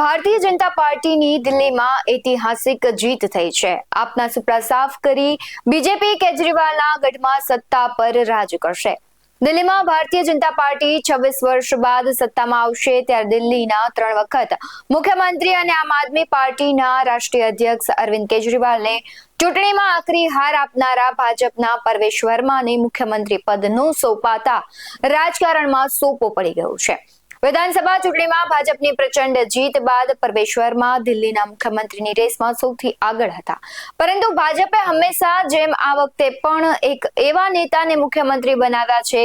ભારતીય જનતા પાર્ટીની દિલ્હીમાં ઐતિહાસિક જીત થઈ છે. આપના સુપડા સાફ કરી બીજેપી કેજરીવાલના ગઢમાં સત્તા પર રાજ કરશે. દિલ્હીમાં ભારતીય જનતા પાર્ટી 26 વર્ષ બાદ સત્તામાં આવશે ત્યારે દિલ્હીના 3 વખત મુખ્યમંત્રી અને આમ આદમી પાર્ટીના રાષ્ટ્રીય અધ્યક્ષ અરવિંદ કેજરીવાલને ચૂંટણીમાં આખરી હાર આપનારા ભાજપના પરવેશ વર્માને મુખ્યમંત્રી પદનું સોંપાતા રાજકારણમાં સોપો પડી ગયો છે. વિધાનસભા ચૂંટણીમાં ભાજપની પ્રચંડ જીત બાદ પરવેશ વર્મા દિલ્હીના મુખ્યમંત્રીની રેસમાં સૌથી આગળ હતા. પરંતુ ભાજપે હંમેશા જેમ આ વખતે પણ એક એવા નેતાને મુખ્યમંત્રી બનાવ્યા છે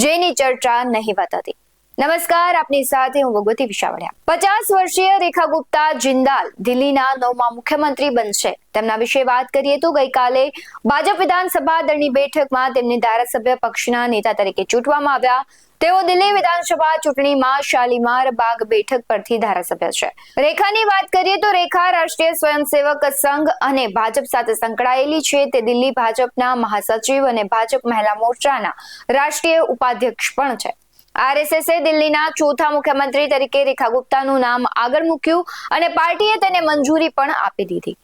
જેની ચર્ચા નહીવત હતી. નમસ્કાર, આપની સાથે હું ભગવતી વિશાવડિયા. 50 વર્ષીય રેખા ગુપ્તા જિંદાલ દિલ્હીના 9મા મુખ્યમંત્રી બનશે. તેમના વિશે વાત કરીએ તો ગઈકાલે ભાજપ વિધાનસભા દળની બેઠકમાં તેમને ધારાસભ્ય પક્ષના નેતા તરીકે ચૂંટવામાં આવ્યા. તેઓ દિલ્હી વિધાનસભા ચૂંટણીમાં શાલીમાર બાગ બેઠક પરથી ધારાસભ્ય છે. રેખાની વાત કરીએ તો રેખા રાષ્ટ્રીય સ્વયંસેવક સંઘ અને ભાજપ સાથે સંકળાયેલી છે. તે દિલ્હી ભાજપના મહાસચિવ અને ભાજપ મહિલા મોરચાના રાષ્ટ્રીય ઉપાધ્યક્ષ પણ છે. આરએસએસે દિલ્હીના ચોથા મુખ્યમંત્રી તરીકે રેખા ગુપ્તાનું નામ આગળ મૂક્યું અને પાર્ટીએ તેને મંજૂરી પણ આપી દીધી.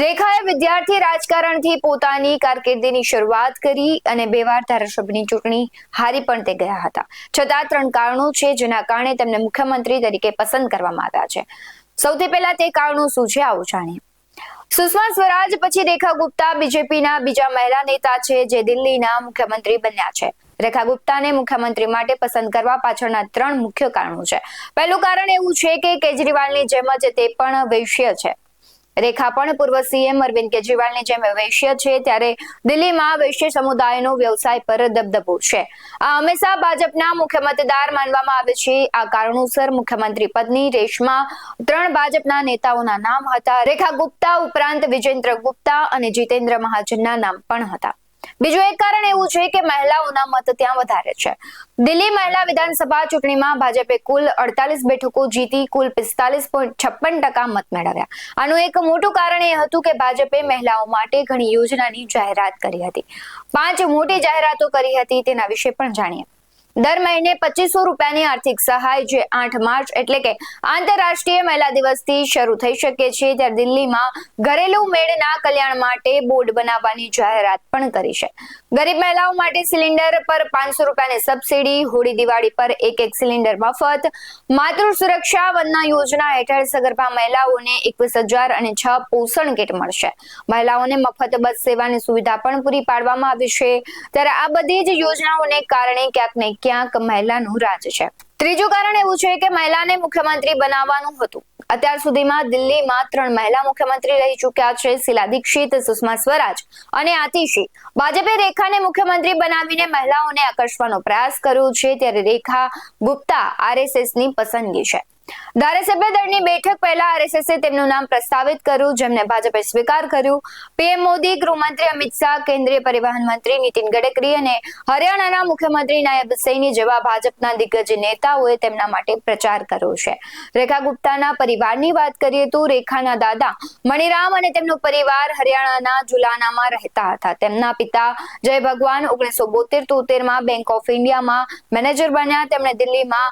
રેખાએ વિદ્યાર્થી રાજકારણથી પોતાની કારકિર્દીની શરૂઆત કરી અને 2 વાર ધારાસભ્યની ચૂંટણી હારી પણ તે ગયા હતા. છતાં 3 કારણો છે જેના કારણે તેમને મુખ્યમંત્રી તરીકે પસંદ કરવામાં આવ્યા છે. સૌથી પહેલા તે કારણો શું છે આવો જાણીએ. સુષ્મા સ્વરાજ પછી રેખા ગુપ્તા બીજેપીના બીજા મહિલા નેતા છે જે દિલ્હીના મુખ્યમંત્રી બન્યા છે. રેખા ગુપ્તાને મુખ્યમંત્રી માટે પસંદ કરવા પાછળના 3 મુખ્ય કારણો છે. પહેલું કારણ એવું છે કે કેજરીવાલની જેમ જ તે પણ વૈશ્ય છે. રેખા પણ પૂર્વ સીએમ અરવિંદ કેજરીવાલની જેમ વૈશ્ય છે ત્યારે દિલ્હીમાં વૈશ્ય સમુદાયનો વ્યવસાય પર દબદબો છે. આ હંમેશા ભાજપના મુખ્ય મતદાર માનવામાં આવે છે. આ કારણોસર મુખ્યમંત્રી પદની રેસમાં 3 ભાજપના નેતાઓના નામ હતા. રેખા ગુપ્તા ઉપરાંત વિજેન્દ્ર ગુપ્તા અને જીતેન્દ્ર મહાજનના નામ પણ હતા. બીજું એક કારણ એવું છે કે મહિલાઓના મત ત્યાં વધારે છે. દિલ્હી મહિલા વિધાનસભા ચૂંટણીમાં ભાજપે કુલ 48 બેઠકો જીતી કુલ 45.56% મત મેળવ્યા. આનું એક મોટું કારણ એ હતું કે ભાજપે મહિલાઓ માટે ઘણી યોજનાની જાહેરાત કરી હતી. 5 મોટી જાહેરાતો કરી હતી. તેના વિશે પણ જાણીએ. દર મહિને 2500 રૂપિયાની આર્થિક સહાય જે 8 માર્ચ એટલે કે આંતરરાષ્ટ્રીય મહિલા દિવસથી શરૂ થઈ શકે છે ત્યારે દિલ્હીમાં ઘરેલું મેળના કલ્યાણ માટે બોર્ડ બનાવવાની જાહેરાત પણ કરી છે. ગરીબ મહિલાઓ માટે સિલિન્ડર પર 500 રૂપિયાની સબસિડી, હોળી દિવાળી પર એક સિલિન્ડર મફત, માતૃ સુરક્ષા વંદના યોજના હેઠળ સગર્ભા મહિલાઓને 21,000 અને 6 પોષણ કીટ મળશે. મહિલાઓને મફત બસ સેવાની સુવિધા પણ પૂરી પાડવામાં આવી છે. ત્યારે આ બધી જ યોજનાઓને કારણે ક્યાંક ને ક્યાંક મહિલાનું રાજ છે. ત્રીજું કારણ એવું છે કે મહિલાને મુખ્યમંત્રી બનાવવાનું હતું. અત્યાર સુધીમાં દિલ્હીમાં 3 મહિલા મુખ્યમંત્રી રહી ચૂક્યા છે. શીલા દીક્ષિત, સુષ્મા સ્વરાજ અને આતિશી. ભાજપે રેખાને મુખ્યમંત્રી બનાવીને મહિલાઓને આકર્ષવાનો પ્રયાસ કર્યો છે ત્યારે રેખા ગુપ્તા આરએસએસની પસંદગી છે. ધારાસભ્ય દળની બેઠક પહેલા આરએસએસે તેમનું નામ પ્રસ્તાવિત કર્યું જેમને ભાજપે સ્વીકાર કર્યું. પીએમ મોદી, ગૃહમંત્રી અમિત શાહ, કેન્દ્રીય પરિવહન મંત્રી નીતિન ગડકરી અને હરિયાણાના મુખ્યમંત્રી નાયબ સૈની જેવા ભાજપના દિગ્ગજ નેતાઓએ તેમના માટે પ્રચાર કર્યો છે. રેખા ગુપ્તાના પરિવારની વાત કરીએ તો રેખાના દાદા મણિરામ અને તેમનો પરિવાર હરિયાણાના જુલાનામાં રહેતા હતા. તેમના પિતા જય ભગવાન 1972-73માં બેંક ઓફ ઇન્ડિયામાં મેનેજર બન્યા. તેમને દિલ્હીમાં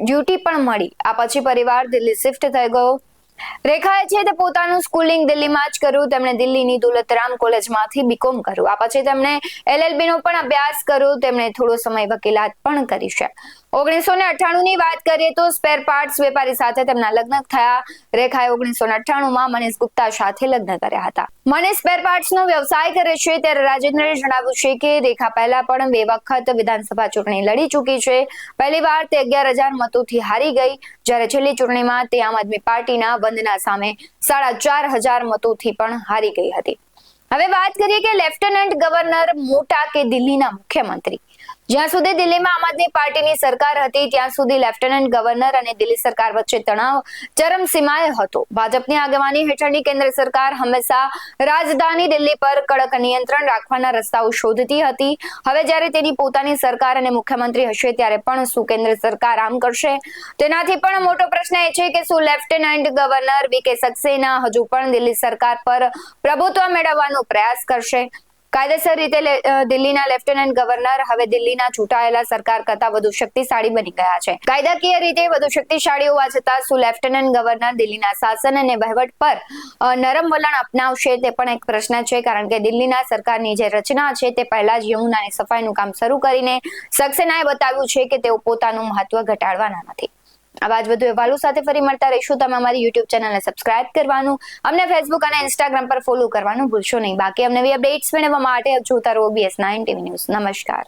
ડ્યુટી પણ મળી. આ પછી પરિવાર દિલ્હી શિફ્ટ થઈ ગયો. રેખાએ છે તે પોતાનું સ્કૂલિંગ દિલ્હીમાં જ કર્યું. તેમણે દિલ્હીની દોલતરામ કોલેજમાંથી બીકોમ કર્યું. આ પછી તેમણે એલએલબી નો પણ અભ્યાસ કર્યો. તેમણે થોડો સમય વકીલાત પણ કરી છે. 1998 ની વાત કરીએ તો સ્પેર પાર્ટ્સ વેપારી સાથે તેમના લગ્ન થયા. રેખાએ 1998માં મનીષ ગુપ્તા સાથે લગ્ન કર્યા હતા. મનીષ સ્પેર પાર્ટ્સનો વ્યવસાય કરે છે ત્યારે રાજેન્દ્રએ જણાવ્યું છે કે રેખા પહેલા પણ 2 વખત વિધાનસભા ચૂંટણી લડી ચૂકી છે. પહેલી વાર તે 11,000 મતોથી હારી ગઈ જ્યારે છેલ્લી ચૂંટણીમાં તે આમ આદમી પાર્ટીના વંદના સામે 4,500 મતોથી પણ હારી ગઈ હતી. હવે વાત કરીએ કે લેફ્ટનન્ટ ગવર્નર મોટા કે દિલ્હીના મુખ્યમંત્રી. જ્યાં સુધી દિલ્હીમાં આમ આદમી પાર્ટીની સરકાર હતી ત્યાં સુધી લેફ્ટનન્ટ ગવર્નર અને દિલ્હી સરકાર વચ્ચે તણાવ ચરમસીમાએ હતો. ભાજપની આગેવાની હેઠળની કેન્દ્ર સરકાર હંમેશા રાજધાની દિલ્હી પર કડક નિયંત્રણ રાખવાના રસ્તાઓ શોધતી હતી. હવે જ્યારે તેની પોતાની સરકાર અને મુખ્યમંત્રી હશે ત્યારે પણ શું કેન્દ્ર સરકાર આમ કરશે? તેનાથી પણ મોટો પ્રશ્ન એ છે કે શું લેફ્ટનન્ટ ગવર્નર વીકે સક્સેના હજુ પણ દિલ્હી સરકાર પર પ્રભુત્વ મેળવવાનો પ્રયાસ કરશે? કાયદેસર રીતે દિલ્હીના લેફ્ટનન્ટ ગવર્નર હવે દિલ્હીના ચૂંટાયેલા સરકાર કરતા વધુ શક્તિશાળી બની ગયા છે. કાયદાકીય રીતે વધુ શક્તિશાળી હોવા છતાં શું લેફ્ટનન્ટ ગવર્નર દિલ્હીના શાસન અને વહીવટ પર નરમ વલણ અપનાવશે તે પણ એક પ્રશ્ન છે, કારણ કે દિલ્હીના સરકારની જે રચના છે તે પહેલા જ યમુનાની સફાઈનું કામ શરૂ કરીને સક્સેનાએ બતાવ્યું છે કે તેઓ પોતાનું મહત્વ ઘટાડવાના નથી. આવા જ વધુ અહેવાલો સાથે ફરી મળતા રહીશું. તમે અમારી YouTube ચેનલને સબસ્ક્રાઇબ કરવાનું, અમને Facebook અને Instagram પર ફોલો કરવાનું ભૂલશો નહીં. બાકી અમને નવી અપડેટ્સ મેળવવા માટે જોતા રહો BS9 TV ન્યૂઝ. નમસ્કાર.